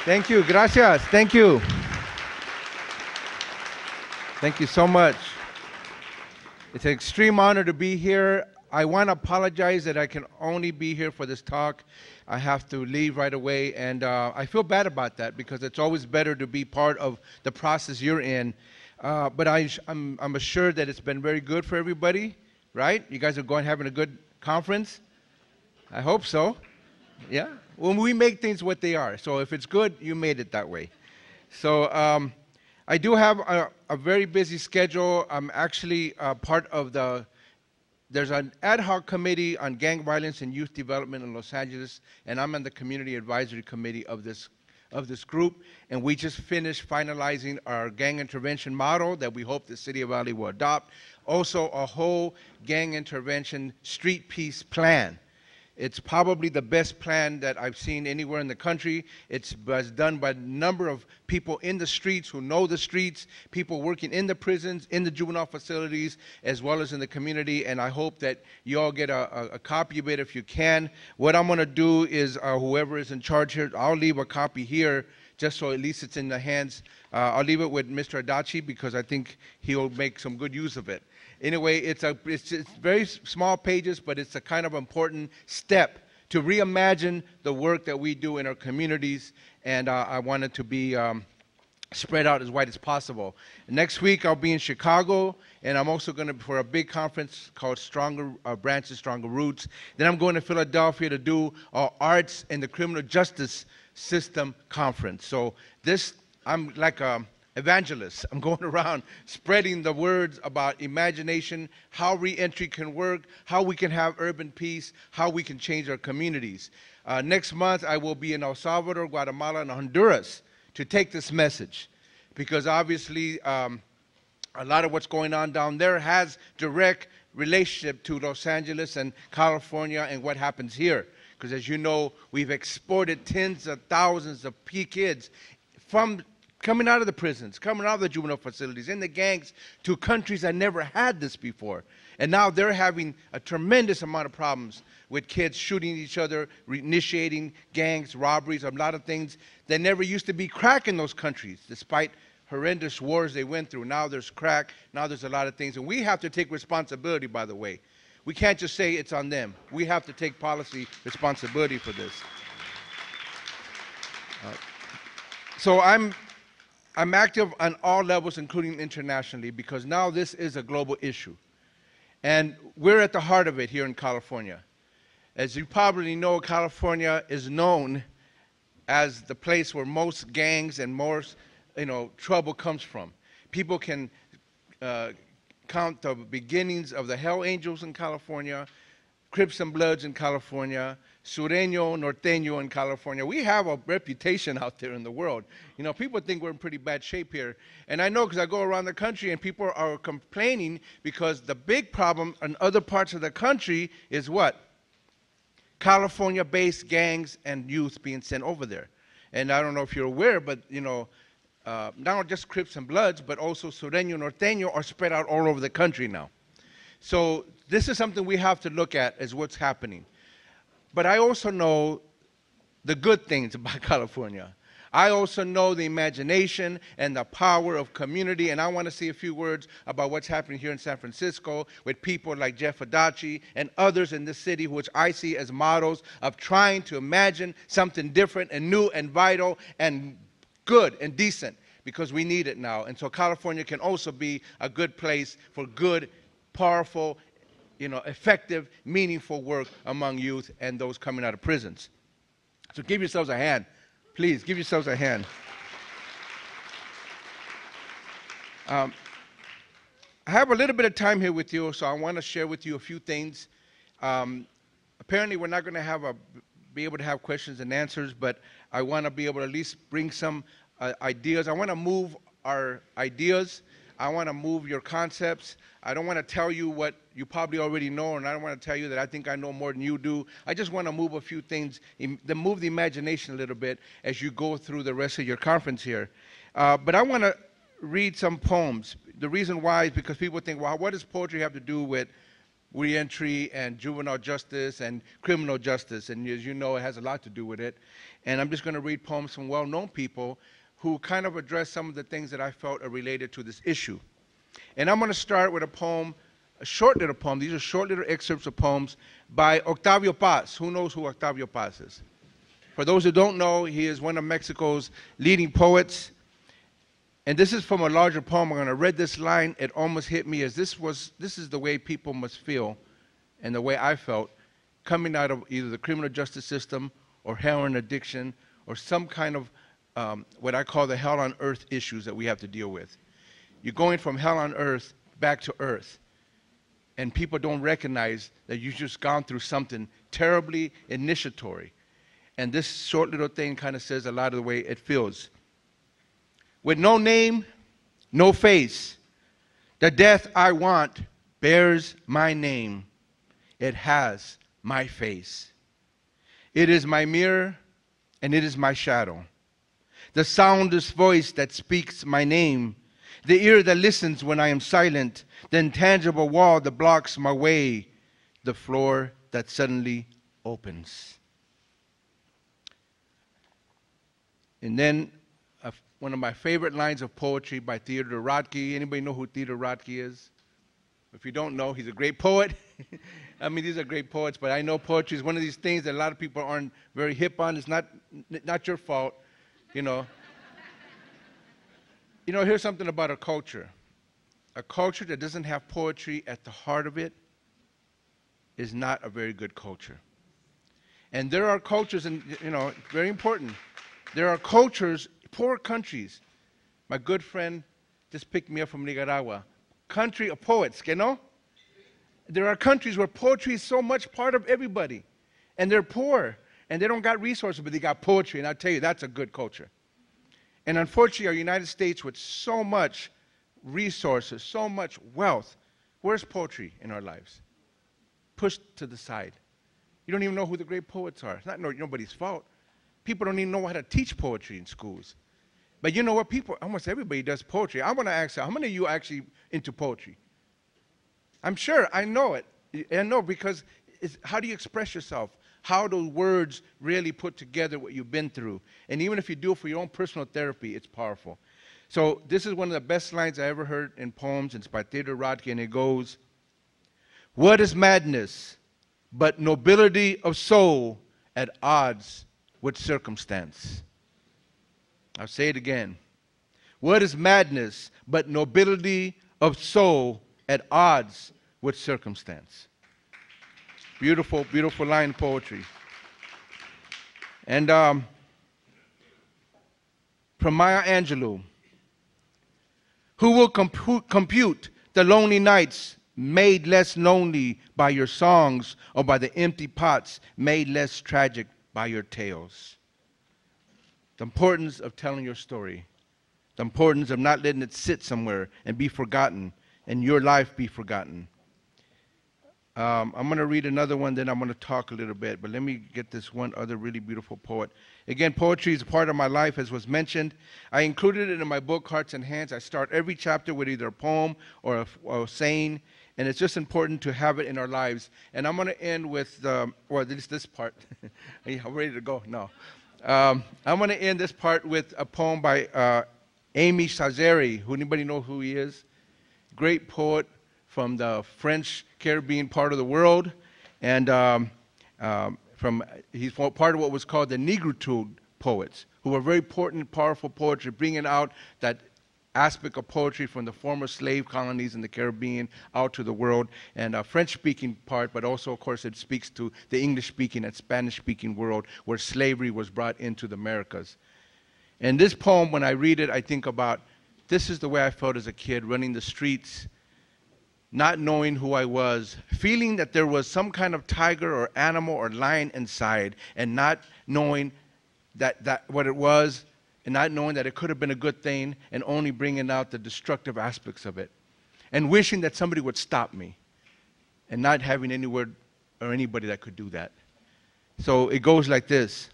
Thank you. Gracias. Thank you. Thank you so much. It's an extreme honor to be here. I want to apologize that I can only be here for this talk. I have to leave right away, and I feel bad about that because it's always better to be part of the process you're in. But I'm assured that it's been very good for everybody, right? You guys are going having a good conference? I hope so. Yeah? Well, we make things what they are. So if it's good, you made it that way. So I do have a very busy schedule. I'm actually part of there's an ad hoc committee on gang violence and youth development in Los Angeles, and I'm on the community advisory committee of this group. And we just finished finalizing our gang intervention model that we hope the City of Valley will adopt. Also, a whole gang intervention street peace plan. It's probably the best plan that I've seen anywhere in the country. It's done by a number of people in the streets who know the streets, people working in the prisons, in the juvenile facilities, as well as in the community. And I hope that you all get a copy of it if you can. What I'm going to do is whoever is in charge here, I'll leave a copy here just so at least it's in the hands. I'll leave it with Mr. Adachi because I think he'll make some good use of it. Anyway, it's very small pages, but it's a kind of important step to reimagine the work that we do in our communities, and I want it to be spread out as wide as possible. Next week, I'll be in Chicago, and I'm also going to for a big conference called Stronger Branches, Stronger Roots. Then I'm going to Philadelphia to do Arts and the Criminal Justice System Conference. So I'm like a evangelist. I'm going around spreading the words about imagination, how reentry can work, how we can have urban peace, how we can change our communities. Next month, I will be in El Salvador, Guatemala, and Honduras to take this message, because obviously a lot of what's going on down there has direct relationship to Los Angeles and California and what happens here. Because as you know, we've exported tens of thousands of kids from coming out of the prisons, coming out of the juvenile facilities, in the gangs, to countries that never had this before. And now they're having a tremendous amount of problems with kids shooting each other, initiating gangs, robberies, a lot of things that never used to be crack in those countries, despite horrendous wars they went through. Now there's crack, now there's a lot of things. And we have to take responsibility, by the way. We can't just say it's on them. We have to take policy responsibility for this. So I'm active on all levels, including internationally, because now this is a global issue. And we're at the heart of it here in California. As you probably know, California is known as the place where most gangs and most trouble comes from. People can count the beginnings of the Hell Angels in California, Crips and Bloods in California, Sureño, Norteño in California. We have a reputation out there in the world. You know, people think we're in pretty bad shape here. And I know because I go around the country and people are complaining because the big problem in other parts of the country is what? California-based gangs and youth being sent over there. And I don't know if you're aware, but, not just Crips and Bloods, but also Sureño, Norteño are spread out all over the country now. So this is something we have to look at as what's happening. But I also know the good things about California. I also know the imagination and the power of community, and I want to say a few words about what's happening here in San Francisco with people like Jeff Adachi and others in this city, which I see as models of trying to imagine something different and new and vital and good and decent, because we need it now. And so California can also be a good place for good, powerful, effective, meaningful work among youth and those coming out of prisons. So give yourselves a hand. Please, give yourselves a hand. I have a little bit of time here with you, so I want to share with you a few things. Apparently, we're not going to be able to have questions and answers, but I want to be able to at least bring some ideas. I want to move our ideas. I want to move your concepts. I don't want to tell you what you probably already know, and I don't want to tell you that I think I know more than you do. I just want to move a few things, move the imagination a little bit as you go through the rest of your conference here. But I want to read some poems. The reason why is because people think, well, what does poetry have to do with reentry and juvenile justice and criminal justice. And as you know, it has a lot to do with it. And I'm just going to read poems from well-known people who kind of address some of the things that I felt are related to this issue. And I'm going to start with a poem, a short little poem. These are short little excerpts of poems by Octavio Paz. Who knows who Octavio Paz is? For those who don't know, he is one of Mexico's leading poets. And this is from a larger poem. I'm going to read this line. It almost hit me as this is the way people must feel and the way I felt coming out of either the criminal justice system or heroin addiction or some kind of what I call the hell on earth issues that we have to deal with. You're going from hell on earth back to earth. And people don't recognize that you've just gone through something terribly initiatory. And this short little thing kind of says a lot of the way it feels. With no name, no face, the death I want bears my name. It has my face. It is my mirror, and it is my shadow. The soundless voice that speaks my name, the ear that listens when I am silent, the intangible wall that blocks my way, the floor that suddenly opens. And then one of my favorite lines of poetry by Theodore Rothke. Anybody know who Theodore Rothke is? If you don't know, he's a great poet. I mean, these are great poets, but I know poetry is one of these things that a lot of people aren't very hip on. It's not your fault, you know. You know, here's something about a culture. A culture that doesn't have poetry at the heart of it is not a very good culture. And there are cultures, and you know, very important. There are cultures, poor countries. My good friend just picked me up from Nicaragua. Country of poets, you know? There are countries where poetry is so much part of everybody. And they're poor. And they don't got resources, but they got poetry. And I'll tell you, that's a good culture. And unfortunately, our United States, with so much resources, so much wealth, where's poetry in our lives? Pushed to the side. You don't even know who the great poets are. It's not nobody's fault. People don't even know how to teach poetry in schools. But you know what? People, almost everybody does poetry. I want to ask you, how many of you are actually into poetry? I'm sure. I know it. I know because it's, how do you express yourself? How do words really put together what you've been through? And even if you do it for your own personal therapy, it's powerful. So this is one of the best lines I ever heard in poems. It's by Theodore Rothke, and it goes, "What is madness but nobility of soul at odds with circumstance?" I'll say it again. What is madness but nobility of soul at odds with circumstance? Beautiful, beautiful line of poetry. And from Maya Angelou, who will compute the lonely nights made less lonely by your songs or by the empty pots made less tragic by your tales? The importance of telling your story, the importance of not letting it sit somewhere and be forgotten, and your life be forgotten. I'm going to read another one, then I'm going to talk a little bit, but let me get this one other really beautiful poet. Again, poetry is a part of my life, as was mentioned. I included it in my book, Hearts and Hands. I start every chapter with either a poem or a saying, and it's just important to have it in our lives. And I'm going to end with, this part. I'm ready to go? No. I'm going to end this part with a poem by Amy Chazeri. Anybody know who he is? Great poet from the French Caribbean part of the world, and he's part of what was called the Negritude poets, who were very important, powerful poetry, bringing out that aspect of poetry from the former slave colonies in the Caribbean out to the world, and a French-speaking part, but also, of course, it speaks to the English-speaking and Spanish-speaking world where slavery was brought into the Americas. And this poem, when I read it, I think about, this is the way I felt as a kid, running the streets, not knowing who I was, feeling that there was some kind of tiger or animal or lion inside, and not knowing that what it was, and not knowing that it could have been a good thing, and only bringing out the destructive aspects of it, and wishing that somebody would stop me, and not having anyone or anybody that could do that. So it goes like this.